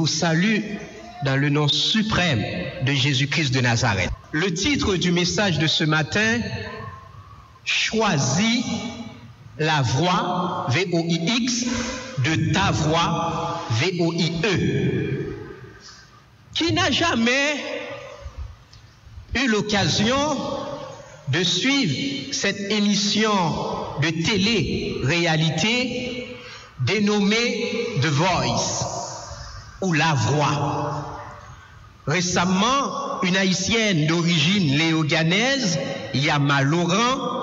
salut dans le nom suprême de Jésus-Christ de Nazareth. Le titre du message de ce matin, choisis la voix, V-O-I-X, de ta voix, V-O-I-E. Qui n'a jamais eu l'occasion de suivre cette émission de télé-réalité dénommée The Voice ou La Voix. Récemment, une haïtienne d'origine léoganaise, Yama Laurent,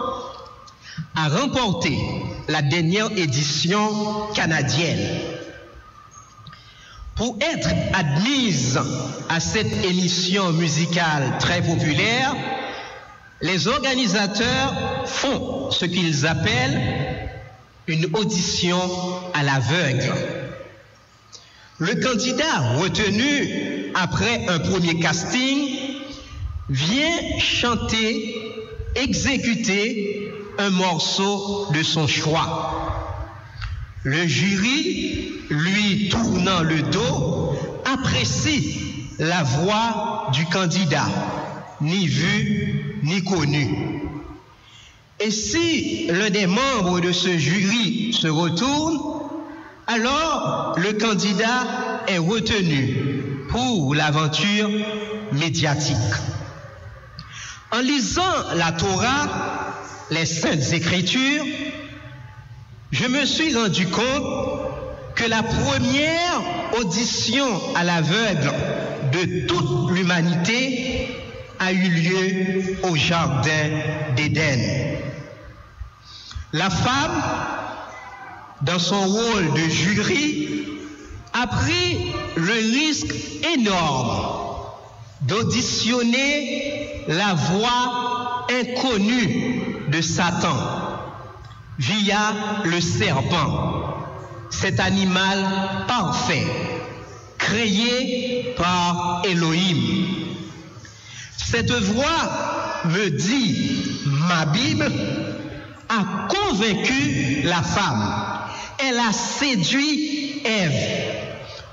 a remporté la dernière édition canadienne. Pour être admise à cette émission musicale très populaire, les organisateurs font ce qu'ils appellent une audition à l'aveugle. Le candidat retenu après un premier casting vient chanter, exécuter un morceau de son choix. Le jury, lui tournant le dos, apprécie la voix du candidat, ni vu ni connu. Et si l'un des membres de ce jury se retourne, alors le candidat est retenu pour l'aventure médiatique. En lisant la Torah, les Saintes Écritures, je me suis rendu compte que la première audition à l'aveugle de toute l'humanité a eu lieu au Jardin d'Éden. La femme, dans son rôle de jury, a pris le risque énorme d'auditionner la voix inconnue de Satan via le serpent, cet animal parfait, créé par Elohim. Cette voix, me dit ma Bible, a convaincu la femme. Elle a séduit Ève.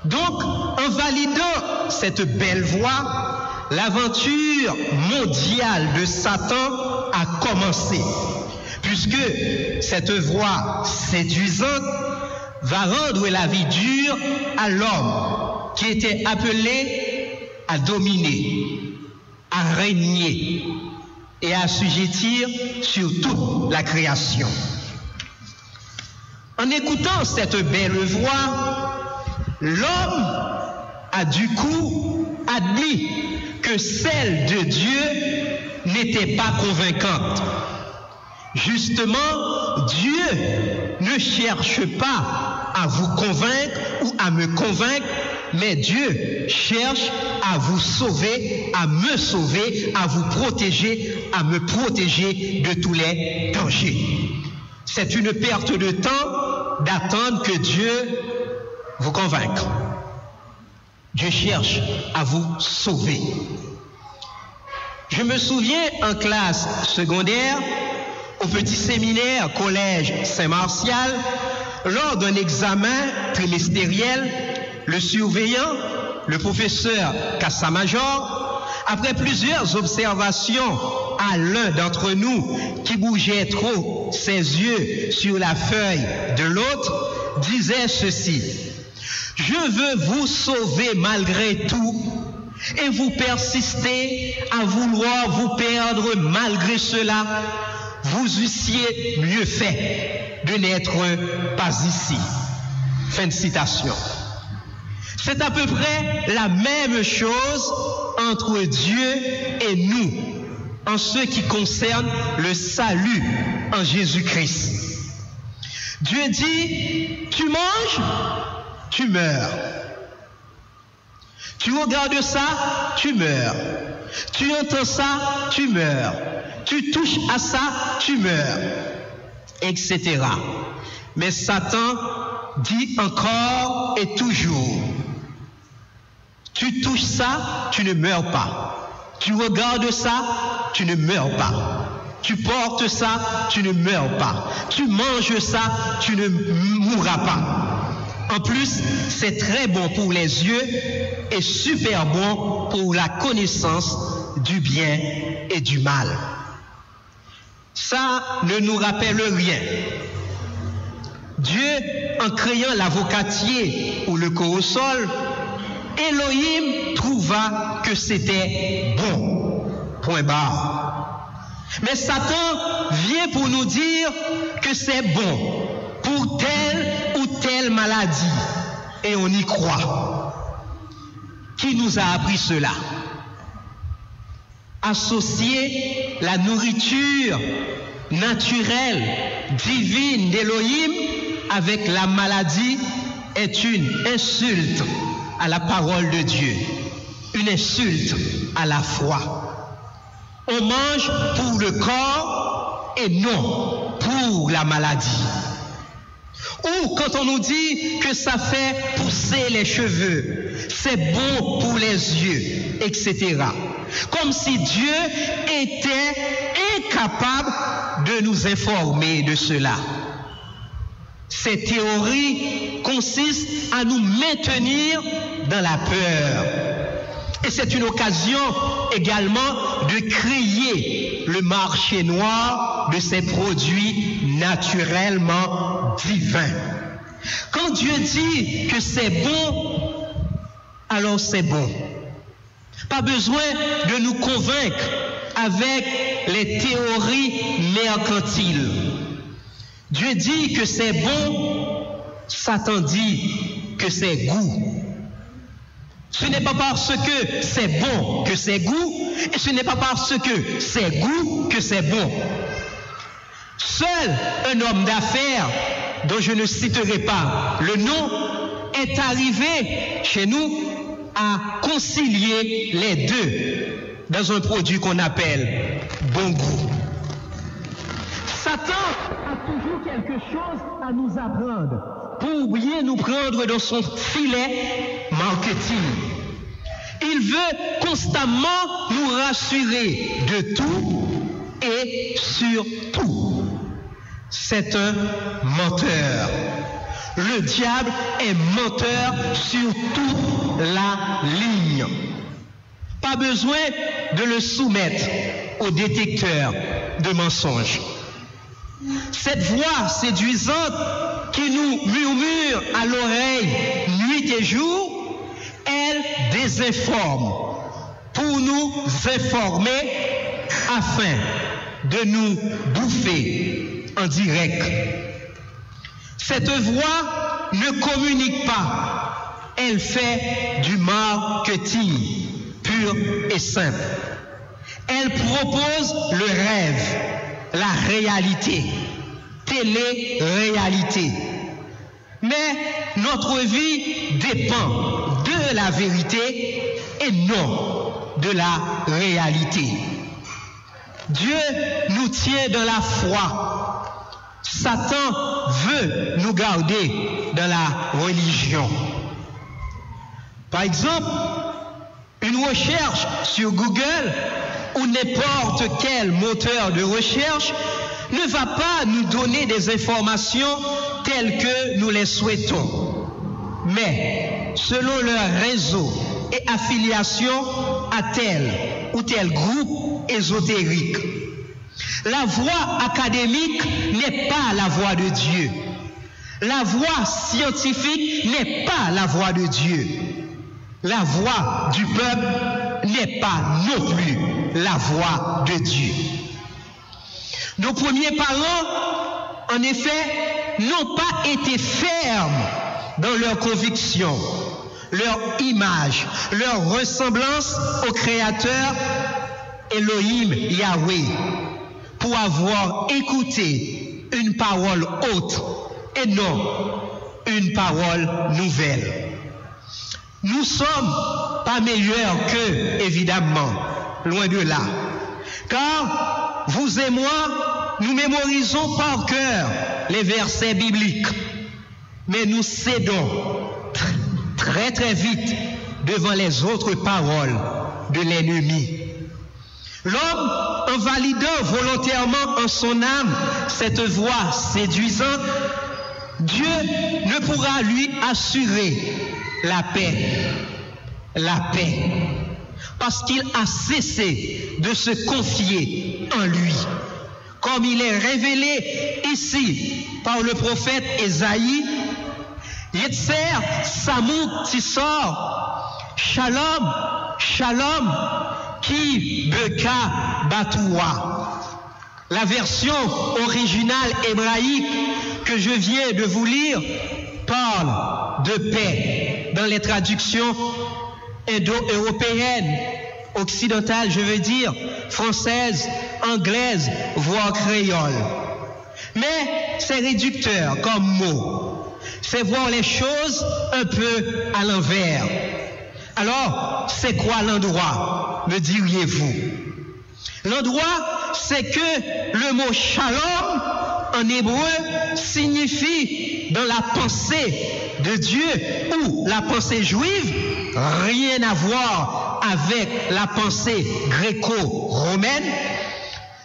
Donc, en validant cette belle voix, l'aventure mondiale de Satan a commencé, puisque cette voix séduisante va rendre la vie dure à l'homme qui était appelé à dominer, à régner et à assujettir sur toute la création. En écoutant cette belle voix, l'homme a du coup admis que celle de Dieu n'était pas convaincante. Justement, Dieu ne cherche pas à vous convaincre ou à me convaincre, mais Dieu cherche à vous sauver, à me sauver, à vous protéger, à me protéger de tous les dangers. C'est une perte de temps d'attendre que Dieu vous convainque. Dieu cherche à vous sauver. Je me souviens en classe secondaire, au petit séminaire collège Saint-Martial, lors d'un examen trimestriel, le surveillant, le professeur Kassamajor, après plusieurs observations à l'un d'entre nous qui bougeait trop ses yeux sur la feuille de l'autre, disait ceci: « Je veux vous sauver malgré tout, et vous persistez à vouloir vous perdre malgré cela. Vous eussiez mieux fait de n'être pas ici. » Fin de citation. C'est à peu près la même chose entre Dieu et nous, en ce qui concerne le salut en Jésus-Christ. Dieu dit, tu manges, tu meurs. Tu regardes ça, tu meurs. Tu entends ça, tu meurs. Tu touches à ça, tu meurs. Etc. Mais Satan dit encore et toujours, tu touches ça, tu ne meurs pas. Tu regardes ça, tu ne meurs pas. Tu portes ça, tu ne meurs pas. Tu manges ça, tu ne mourras pas. En plus, c'est très bon pour les yeux et super bon pour la connaissance du bien et du mal. Ça ne nous rappelle rien. Dieu, en créant l'avocatier ou le corosol, Elohim trouva que c'était bon. Point barre. Mais Satan vient pour nous dire que c'est bon pour telle ou telle maladie. Et on y croit. Qui nous a appris cela? Associer la nourriture naturelle, divine d'Elohim avec la maladie est une insulte à la parole de Dieu, une insulte à la foi. On mange pour le corps et non pour la maladie. Ou quand on nous dit que ça fait pousser les cheveux, c'est bon pour les yeux, etc. Comme si Dieu était incapable de nous informer de cela. Ces théories consistent à nous maintenir dans la peur. Et c'est une occasion également de crier le marché noir de ces produits naturellement divins. Quand Dieu dit que c'est bon, alors c'est bon. Pas besoin de nous convaincre avec les théories mercantiles. Dieu dit que c'est bon, Satan dit que c'est goût. Ce n'est pas parce que c'est bon que c'est goût, et ce n'est pas parce que c'est goût que c'est bon. Seul un homme d'affaires, dont je ne citerai pas le nom, est arrivé chez nous à concilier les deux dans un produit qu'on appelle bon goût. Satan a toujours quelque chose à nous apprendre pour bien nous prendre dans son filet marketing. Il veut constamment nous rassurer de tout et sur tout. C'est un menteur. Le diable est menteur sur toute la ligne. Pas besoin de le soumettre au détecteur de mensonges. Cette voix séduisante qui nous murmure à l'oreille nuit et jour, elle désinforme pour nous informer afin de nous bouffer en direct. Cette voix ne communique pas, elle fait du marketing pur et simple. Elle propose le rêve, la réalité, télé-réalité. Mais notre vie dépend de la vérité et non de la réalité. Dieu nous tient dans la foi. Satan veut nous garder dans la religion. Par exemple, une recherche sur Google ou n'importe quel moteur de recherche ne va pas nous donner des informations telles que nous les souhaitons, mais selon leur réseau et affiliation à tel ou tel groupe ésotérique. La voie académique n'est pas la voie de Dieu. La voie scientifique n'est pas la voie de Dieu. La voie du peuple n'est pas non plus la voie de Dieu. Nos premiers parents, en effet, n'ont pas été fermes dans leurs convictions, leur image, leur ressemblance au Créateur Elohim Yahweh, pour avoir écouté une parole haute et non une parole nouvelle. Nous ne sommes pas meilleurs qu'eux, évidemment, loin de là. Car vous et moi, nous mémorisons par cœur les versets bibliques, mais nous cédons très très vite devant les autres paroles de l'ennemi. L'homme, en validant volontairement en son âme cette voix séduisante, Dieu ne pourra lui assurer la paix. La paix. Parce qu'il a cessé de se confier en lui. Comme il est révélé ici par le prophète Ésaïe, Yetzer Samou Tissor, Shalom, Shalom, Ki Beka Batoua. La version originale hébraïque que je viens de vous lire parle de paix dans les traductions indo-européennes, occidentales, je veux dire, françaises, anglaises, voire créoles. Mais c'est réducteur comme mot. C'est voir les choses un peu à l'envers. Alors, c'est quoi l'endroit, me diriez-vous? L'endroit, c'est que le mot shalom en hébreu signifie dans la pensée de Dieu ou la pensée juive, rien à voir avec la pensée gréco-romaine.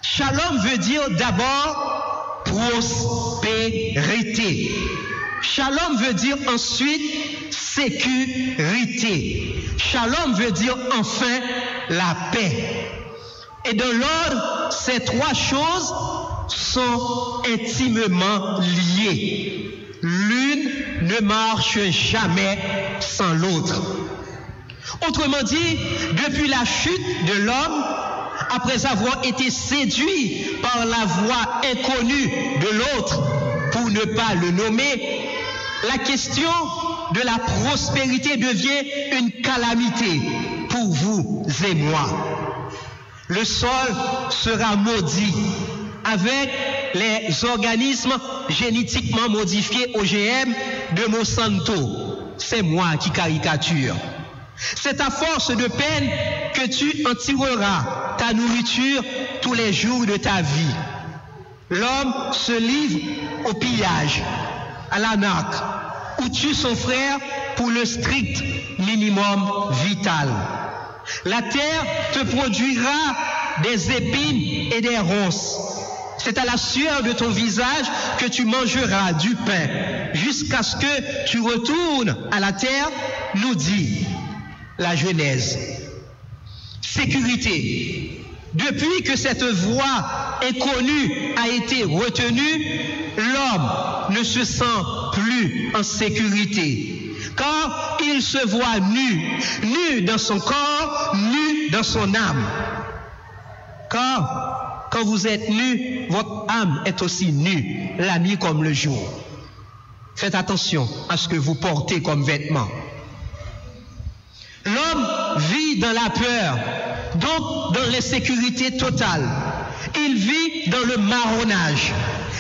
Shalom veut dire d'abord prospérité. Shalom veut dire ensuite sécurité. Shalom veut dire enfin la paix. Et dans l'ordre, ces trois choses sont intimement liées. L'une ne marche jamais sans l'autre. Autrement dit, depuis la chute de l'homme, après avoir été séduit par la voix inconnue de l'autre, pour ne pas le nommer, la question de la prospérité devient une calamité pour vous et moi. Le sol sera maudit avec les organismes génétiquement modifiés OGM de Monsanto. C'est moi qui caricature. C'est à force de peine que tu en tireras ta nourriture tous les jours de ta vie. L'homme se livre au pillage, à l'arnaque, ou tue son frère pour le strict minimum vital. La terre te produira des épines et des ronces. C'est à la sueur de ton visage que tu mangeras du pain, jusqu'à ce que tu retournes à la terre, nous dit la Genèse. Sécurité. Depuis que cette voie inconnue a été retenue, l'homme ne se sent plus en sécurité. Car il se voit nu, nu dans son corps, nu dans son âme. Car quand vous êtes nu, votre âme est aussi nue, la nuit comme le jour. Faites attention à ce que vous portez comme vêtements. L'homme vit dans la peur, donc dans l'insécurité totale. Il vit dans le marronnage,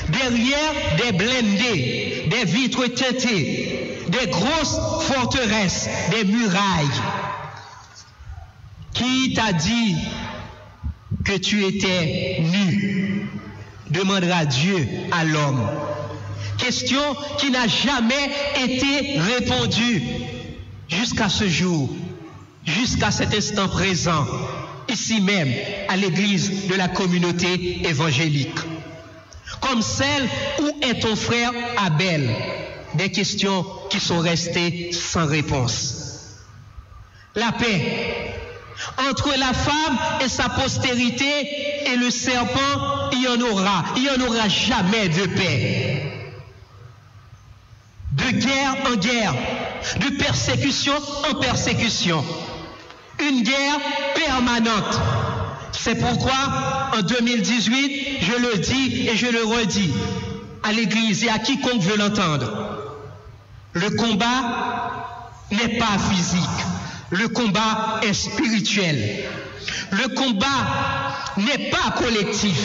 derrière des blindés, des vitres teintées, des grosses forteresses, des murailles. Qui t'a dit que tu étais nu? Demandera Dieu à l'homme. Question qui n'a jamais été répondue jusqu'à ce jour, jusqu'à cet instant présent, ici même à l'église de la communauté évangélique. Comme celle où est ton frère Abel, des questions qui sont restées sans réponse. La paix entre la femme et sa postérité et le serpent, il y en aura jamais de paix. De guerre en guerre, de persécution en persécution, une guerre permanente. C'est pourquoi en 2018, je le dis et je le redis à l'Église et à quiconque veut l'entendre, le combat n'est pas physique, le combat est spirituel. Le combat n'est pas collectif,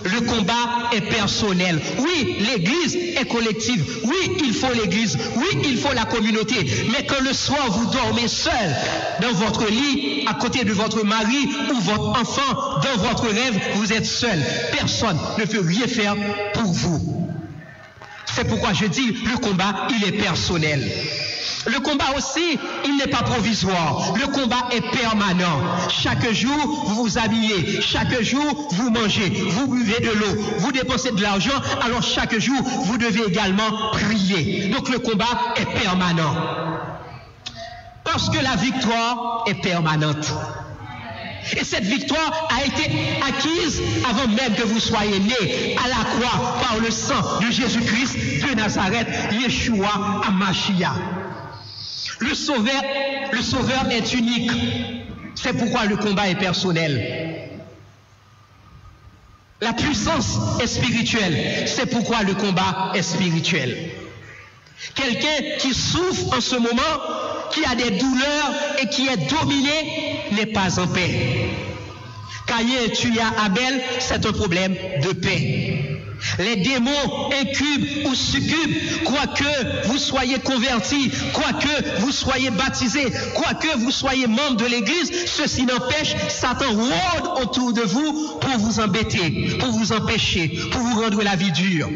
le combat est personnel. Oui, l'Église est collective, oui, il faut l'Église, oui, il faut la communauté, mais quand le soir vous dormez seul dans votre lit, à côté de votre mari ou votre enfant, dans votre rêve, vous êtes seul. Personne ne peut rien faire pour vous. C'est pourquoi je dis, le combat, il est personnel. Le combat aussi, il n'est pas provisoire. Le combat est permanent. Chaque jour, vous vous habillez. Chaque jour, vous mangez. Vous buvez de l'eau. Vous dépensez de l'argent. Alors chaque jour, vous devez également prier. Donc le combat est permanent. Parce que la victoire est permanente. Et cette victoire a été acquise avant même que vous soyez nés à la croix par le sang de Jésus-Christ de Nazareth, Yeshua HaMashiach. Le sauveur est unique. C'est pourquoi le combat est personnel. La puissance est spirituelle. C'est pourquoi le combat est spirituel. Quelqu'un qui souffre en ce moment, qui a des douleurs et qui est dominé, n'est pas en paix. Caïn tua Abel, c'est un problème de paix. Les démons incubes ou succubes, quoique vous soyez convertis, quoique vous soyez baptisés, quoique vous soyez membre de l'église, ceci n'empêche, Satan rôde autour de vous pour vous embêter, pour vous empêcher, pour vous rendre la vie dure.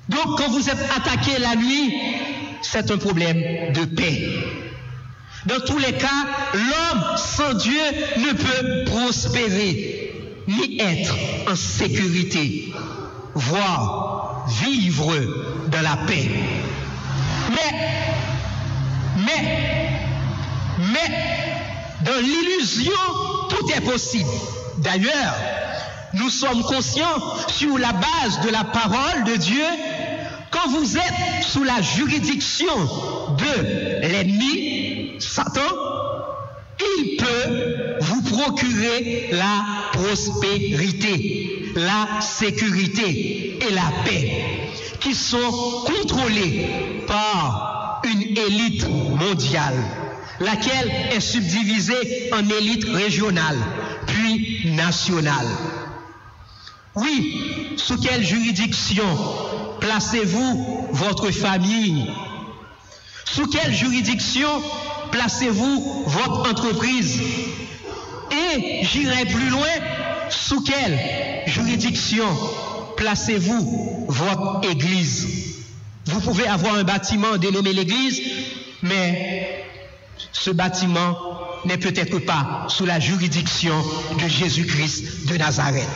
Donc quand vous êtes attaqué la nuit, c'est un problème de paix. Dans tous les cas, l'homme sans Dieu ne peut prospérer, ni être en sécurité, voire vivre dans la paix. Mais, dans l'illusion, tout est possible. D'ailleurs, nous sommes conscients sur la base de la parole de Dieu, quand vous êtes sous la juridiction de l'ennemi, Satan, il peut vous procurer la prospérité, la sécurité et la paix, qui sont contrôlées par une élite mondiale, laquelle est subdivisée en élite régionale, puis nationale. Oui, sous quelle juridiction placez-vous votre famille? Sous quelle juridiction placez-vous votre entreprise? Et j'irai plus loin, sous quelle juridiction placez-vous votre église? Vous pouvez avoir un bâtiment dénommé l'église, mais ce bâtiment n'est peut-être pas sous la juridiction de Jésus-Christ de Nazareth.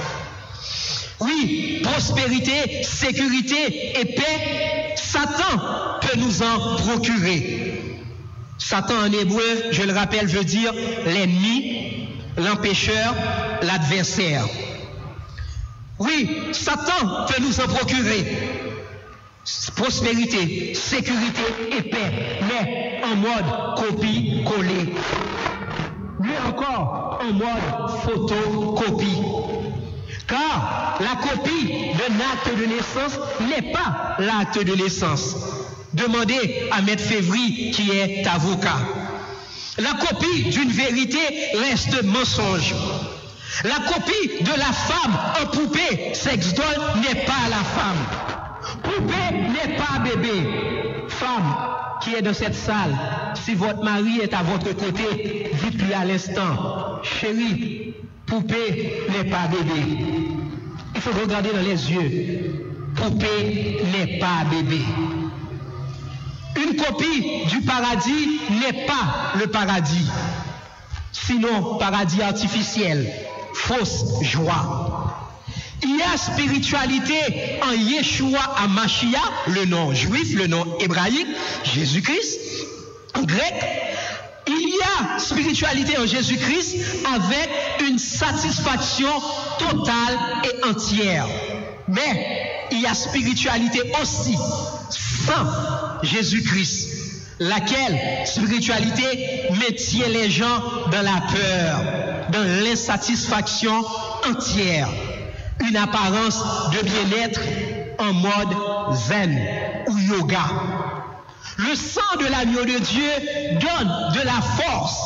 Oui, prospérité, sécurité et paix, Satan peut nous en procurer. Satan en hébreu, je le rappelle, veut dire l'ennemi, l'empêcheur, l'adversaire. Oui, Satan peut nous en procurer. Prospérité, sécurité et paix, mais en mode copie-coller. Mais encore en mode photocopie. Car la copie d'un acte de naissance n'est pas l'acte de naissance. Demandez à Maître Févry qui est avocat. La copie d'une vérité reste mensonge. La copie de la femme en poupée sex-doll n'est pas la femme. Poupée n'est pas bébé. Femme qui est dans cette salle, si votre mari est à votre côté, dites-lui à l'instant, chérie, poupée n'est pas bébé. Il faut regarder dans les yeux. Poupée n'est pas bébé. Une copie du paradis n'est pas le paradis. Sinon, paradis artificiel, fausse joie. Il y a spiritualité en Yeshua HaMashiach, le nom juif, le nom hébraïque, Jésus-Christ, en grec. Il y a spiritualité en Jésus-Christ avec une satisfaction totale et entière. Mais il y a spiritualité aussi sans Jésus-Christ, laquelle spiritualité maintient les gens dans la peur, dans l'insatisfaction entière. Une apparence de bien-être en mode zen ou yoga. Le sang de l'agneau de Dieu donne de la force.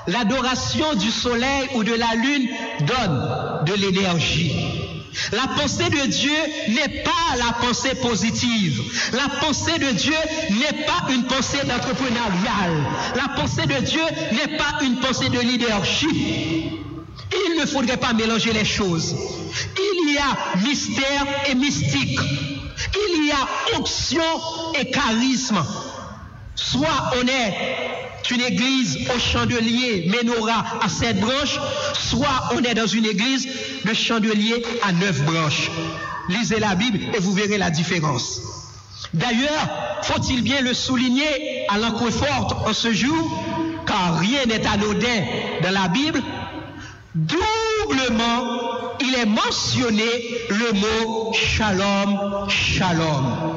L'adoration du soleil ou de la lune donne de l'énergie. La pensée de Dieu n'est pas la pensée positive. La pensée de Dieu n'est pas une pensée d'entrepreneurial. La pensée de Dieu n'est pas une pensée de leadership. Il ne faudrait pas mélanger les choses. Il y a mystère et mystique. Il y a onction et charisme. Soit on est une église au chandelier, menorah à 7 branches, soit on est dans une église de chandelier à 9 branches. Lisez la Bible et vous verrez la différence. D'ailleurs, faut-il bien le souligner à l'encre forte en ce jour, car rien n'est anodin dans la Bible, doublement, il est mentionné le mot shalom, shalom.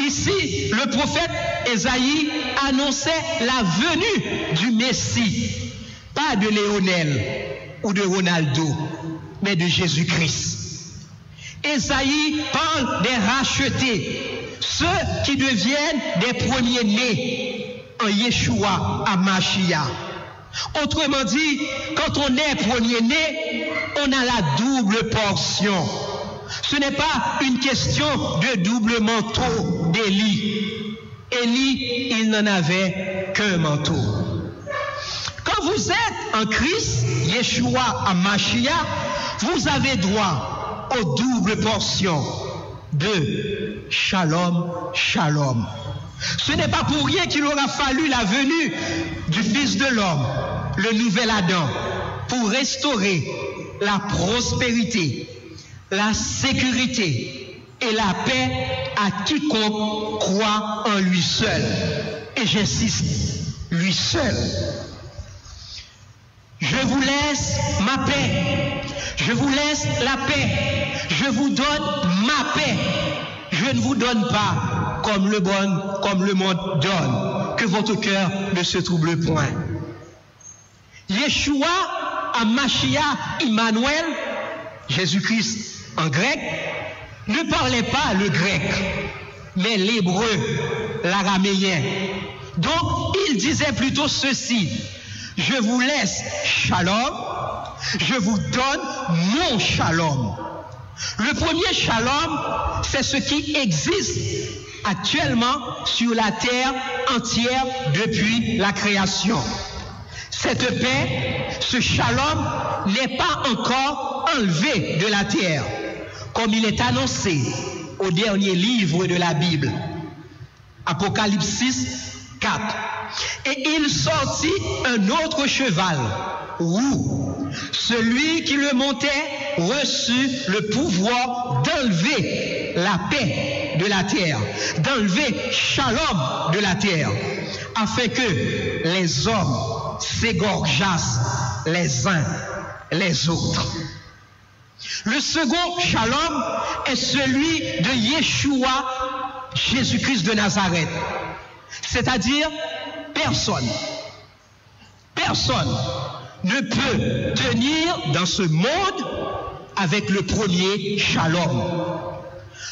Ici, le prophète Ésaïe annonçait la venue du Messie, pas de Léonel ou de Ronaldo, mais de Jésus-Christ. Ésaïe parle des rachetés, ceux qui deviennent des premiers-nés en Yeshua à Mashiach. Autrement dit, quand on est premier-né, on a la double portion. Ce n'est pas une question de double manteau d'Élie. Élie, il n'en avait qu'un manteau. Quand vous êtes en Christ, Yeshua à Mashiach, vous avez droit aux doubles portions de shalom, shalom. Ce n'est pas pour rien qu'il aura fallu la venue du Fils de l'homme, le nouvel Adam, pour restaurer la prospérité, la sécurité et la paix à quiconque croit en lui seul. Et j'insiste, lui seul. Je vous laisse ma paix. Je vous laisse la paix. Je vous donne ma paix. Je ne vous donne pas comme le monde donne. Que votre cœur ne se trouble point. Yeshua, à Mashiach, Emmanuel, Jésus-Christ en grec, ne parlait pas le grec, mais l'hébreu, l'araméen. Donc, il disait plutôt ceci: je vous laisse shalom, je vous donne mon shalom. Le premier shalom, c'est ce qui existe actuellement sur la terre entière depuis la création. Cette paix, ce shalom n'est pas encore enlevé de la terre, comme il est annoncé au dernier livre de la Bible, Apocalypse 6, 4. Et il sortit un autre cheval, roux. Celui qui le montait reçut le pouvoir d'enlever la paix de la terre, d'enlever shalom de la terre, afin que les hommes s'égorgeassent les uns les autres. Le second shalom est celui de Yeshua, Jésus-Christ de Nazareth. C'est-à-dire, personne ne peut tenir dans ce monde avec le premier shalom.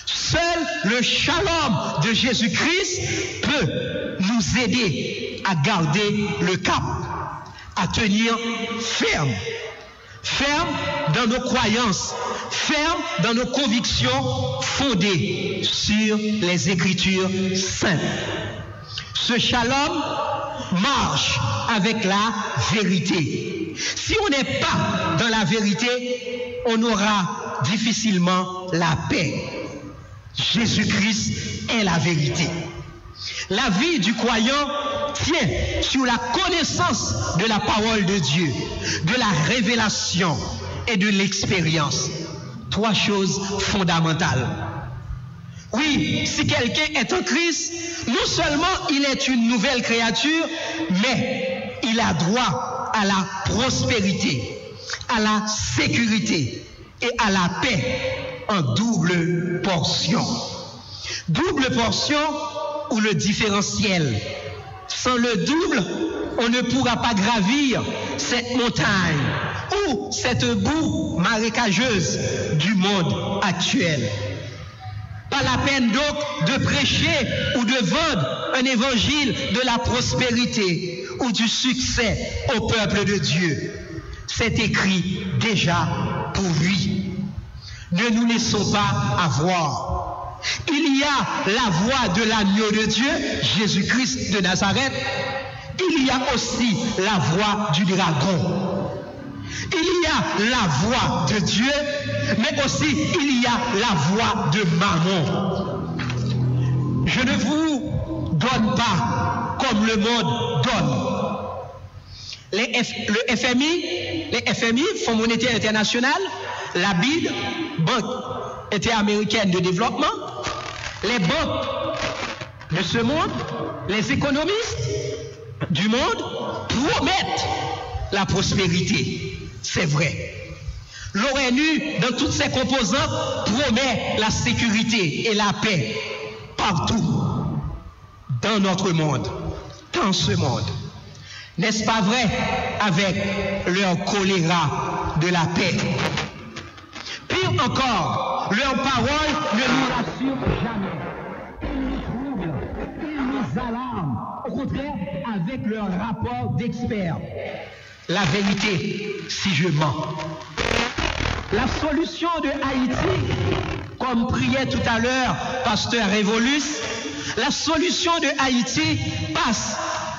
Seul le shalom de Jésus-Christ peut nous aider à garder le cap, à tenir ferme dans nos croyances, ferme dans nos convictions fondées sur les Écritures saintes. Ce shalom marche avec la vérité. Si on n'est pas dans la vérité, on aura difficilement la paix. Jésus-Christ est la vérité. La vie du croyant tient sur la connaissance de la parole de Dieu, de la révélation et de l'expérience. 3 choses fondamentales. Oui, si quelqu'un est en Christ, non seulement il est une nouvelle créature, mais il a droit à la prospérité, à la sécurité et à la paix en double portion. Double portion ou le différentiel. Sans le double, on ne pourra pas gravir cette montagne ou cette boue marécageuse du monde actuel. Pas la peine donc de prêcher ou de vendre un évangile de la prospérité ou du succès au peuple de Dieu. C'est écrit déjà pour lui. Ne nous laissons pas avoir. Il y a la voix de l'agneau de Dieu, Jésus-Christ de Nazareth. Il y a aussi la voix du dragon. Il y a la voix de Dieu, mais aussi il y a la voix de Mammon. Je ne vous donne pas comme le monde donne. Le FMI, Fonds monétaire international, la BID, Banque interaméricaine de développement, les banques de ce monde, les économistes du monde promettent la prospérité. C'est vrai. L'ONU, dans toutes ses composantes, promet la sécurité et la paix partout dans notre monde, dans ce monde. N'est-ce pas vrai avec leur choléra de la paix? Pire encore, leurs paroles ne nous rassurent jamais. Ils nous troublent, ils nous alarment. Au contraire, avec leur rapport d'experts. La vérité, si je mens. La solution de Haïti, comme priait tout à l'heure Pasteur Révolus, la solution de Haïti passe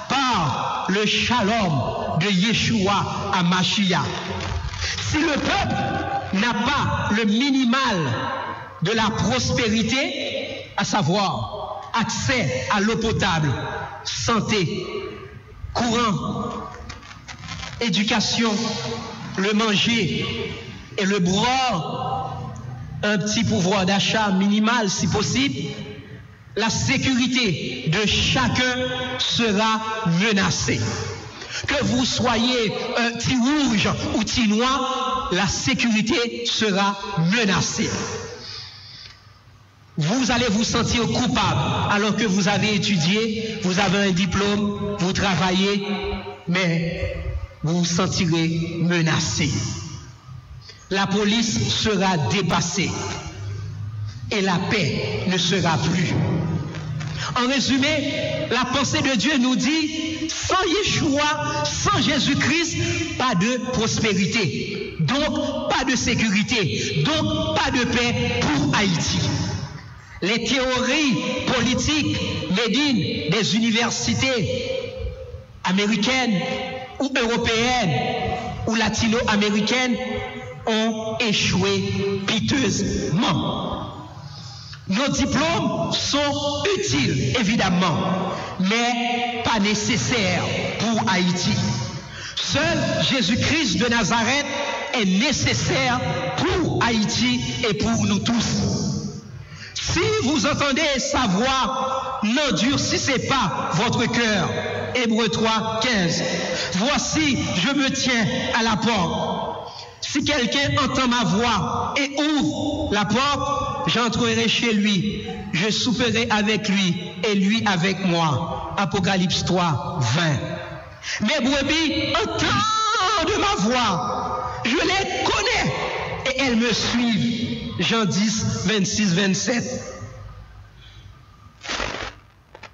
par le shalom de Yeshua à Mashiach. Si le peuple n'a pas le minimal de la prospérité, à savoir accès à l'eau potable, santé, courant, éducation, le manger et le boire, un petit pouvoir d'achat minimal si possible, la sécurité de chacun sera menacée. Que vous soyez un petit rouge ou petit noir, la sécurité sera menacée. Vous allez vous sentir coupable alors que vous avez étudié, vous avez un diplôme, vous travaillez, mais vous vous sentirez menacé. La police sera dépassée et la paix ne sera plus. En résumé, la pensée de Dieu nous dit, sans Yeshua, sans Jésus-Christ, pas de prospérité, donc pas de sécurité, donc pas de paix pour Haïti. Les théories politiques médines des universités américaines ou européennes ou latino-américaines ont échoué piteusement. Nos diplômes sont utiles, évidemment, mais pas nécessaires pour Haïti. Seul Jésus-Christ de Nazareth est nécessaire pour Haïti et pour nous tous. Si vous entendez sa voix, n'endurcissez pas votre cœur. Hébreux 3, 15. Voici, je me tiens à la porte. Si quelqu'un entend ma voix et ouvre la porte, j'entrerai chez lui. Je souperai avec lui et lui avec moi. Apocalypse 3, 20. Mes brebis entendent ma voix. Je les connais et elles me suivent. Jean 10, 26, 27.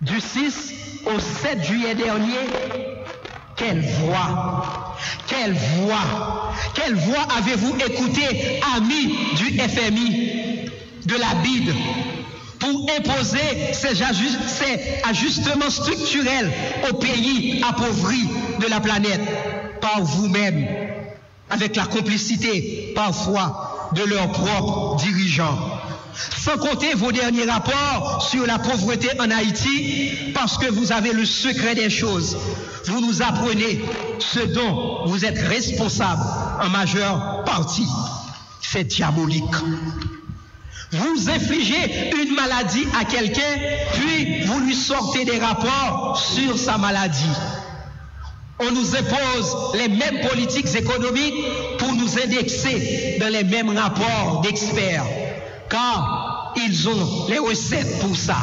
Du 6 au 7 juillet dernier, quelle voix, quelle voix, quelle voix avez-vous écouté, amis du FMI, de la BID, pour imposer ces ajustements structurels aux pays appauvris de la planète par vous-même, avec la complicité parfois de leurs propres dirigeants. Sans compter vos derniers rapports sur la pauvreté en Haïti, parce que vous avez le secret des choses. Vous nous apprenez ce dont vous êtes responsable en majeure partie. C'est diabolique. Vous infligez une maladie à quelqu'un, puis vous lui sortez des rapports sur sa maladie. On nous impose les mêmes politiques économiques pour nous indexer dans les mêmes rapports d'experts, car ils ont les recettes pour ça.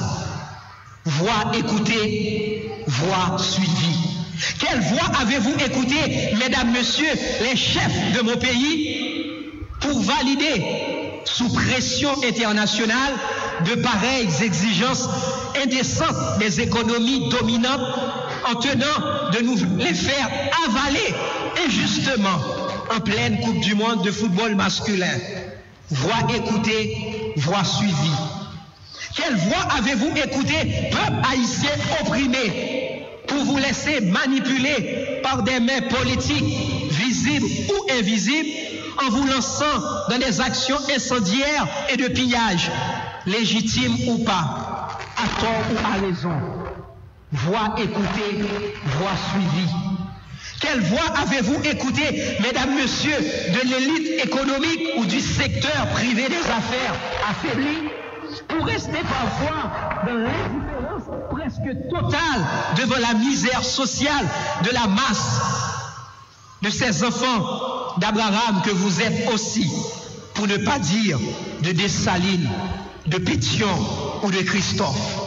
Voix écoutée, voix suivie. Quelle voix avez-vous écouté, mesdames, messieurs, les chefs de mon pays, pour valider, sous pression internationale, de pareilles exigences indécentes des économies dominantes, en tenant de nous les faire avaler injustement en pleine Coupe du Monde de football masculin? Voix écoutée, voix suivie. Quelle voix avez-vous écouté, peuple haïtien opprimé, pour vous laisser manipuler par des mains politiques, visibles ou invisibles, en vous lançant dans des actions incendiaires et de pillage, légitimes ou pas, à tort ou à raison? voix écoutée, voix suivie. Quelle voix avez-vous écouté, mesdames, messieurs, de l'élite économique ou du secteur privé des affaires affaibli, pour rester parfois dans l'indifférence presque totale devant la misère sociale de la masse de ces enfants d'Abraham que vous êtes aussi, pour ne pas dire de Dessalines, de Pétion ou de Christophe?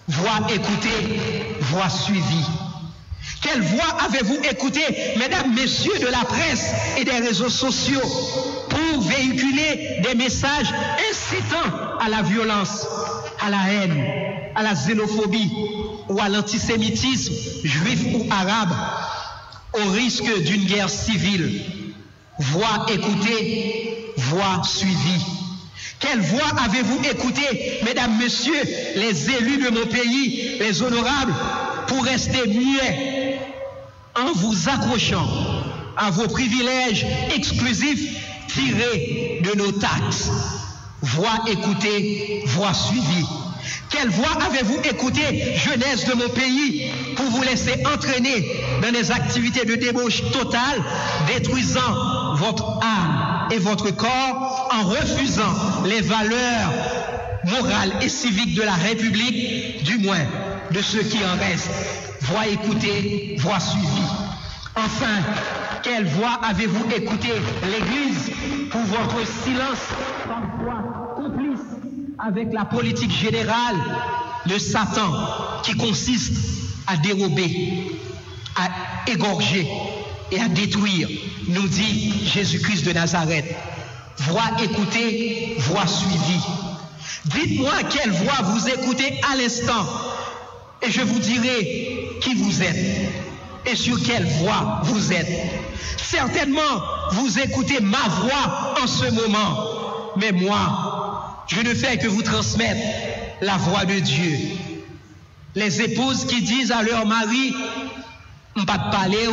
Voix écoutée, voix suivie. Quelle voix avez-vous écouté, mesdames, messieurs de la presse et des réseaux sociaux, pour véhiculer des messages incitant à la violence, à la haine, à la xénophobie ou à l'antisémitisme juif ou arabe, au risque d'une guerre civile? Voix écoutée, voix suivie. Quelle voix avez-vous écouté, mesdames, messieurs, les élus de mon pays, les honorables, pour rester muets en vous accrochant à vos privilèges exclusifs tirés de nos taxes? Voix écoutée, voix suivie. Quelle voix avez-vous écouté, jeunesse de mon pays, pour vous laisser entraîner dans des activités de débauche totale, détruisant votre âme et votre corps en refusant les valeurs morales et civiques de la République, du moins de ceux qui en restent? Voix écoutée, voix suivie. Enfin, quelle voix avez-vous écouté, l'Église, pour votre silence parfois complice avec la politique générale de Satan qui consiste à dérober, à égorger et à détruire, nous dit Jésus-Christ de Nazareth? Voix écoutée, voix suivie. Dites-moi quelle voix vous écoutez à l'instant et je vous dirai qui vous êtes et sur quelle voie vous êtes. Certainement, vous écoutez ma voix en ce moment, mais moi, je ne fais que vous transmettre la voix de Dieu. Les épouses qui disent à leur mari, pas de parler,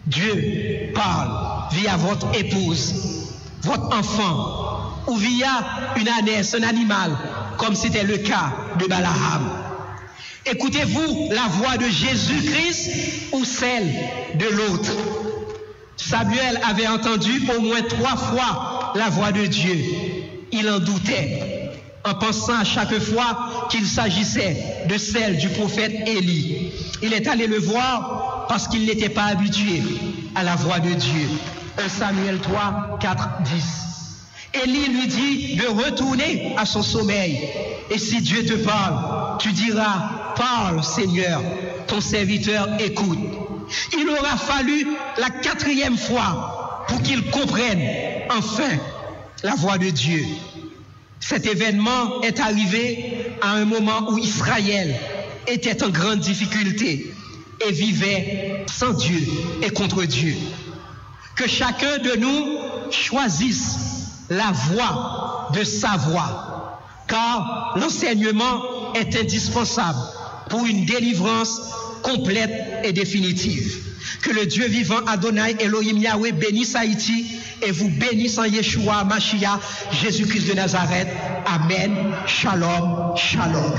Dieu parle via votre épouse, votre enfant, ou via une ânesse, un animal, comme c'était le cas de Balaam. Écoutez-vous la voix de Jésus-Christ ou celle de l'autre? Samuel avait entendu au moins 3 fois la voix de Dieu. Il en doutait, en pensant à chaque fois qu'il s'agissait de celle du prophète Élie. Il est allé le voir parce qu'il n'était pas habitué à la voix de Dieu. 1 Samuel 3, 4, 10. Élie lui dit de retourner à son sommeil. Et si Dieu te parle, tu diras, parle Seigneur, ton serviteur écoute. Il aura fallu la 4e fois pour qu'il comprenne enfin la voix de Dieu. Cet événement est arrivé à un moment où Israël était en grande difficulté et vivait sans Dieu et contre Dieu. Que chacun de nous choisisse la voie de sa voix, car l'enseignement est indispensable pour une délivrance complète et définitive. Que le Dieu vivant Adonai Elohim Yahweh bénisse Haïti et vous bénisse en Yeshua Mashiach, Jésus-Christ de Nazareth. Amen. Shalom. Shalom.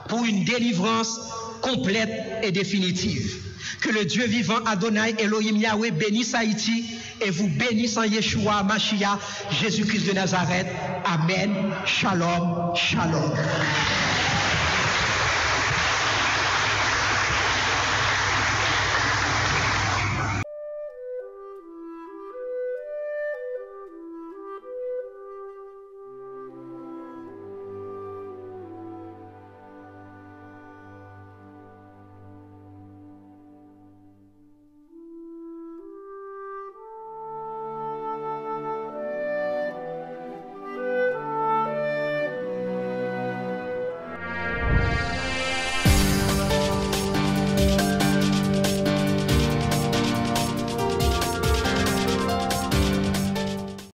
Pour une délivrance complète et définitive. Que le Dieu vivant Adonai Elohim Yahweh bénisse Haïti et vous bénisse en Yeshua Mashiach, Jésus-Christ de Nazareth. Amen. Shalom. Shalom.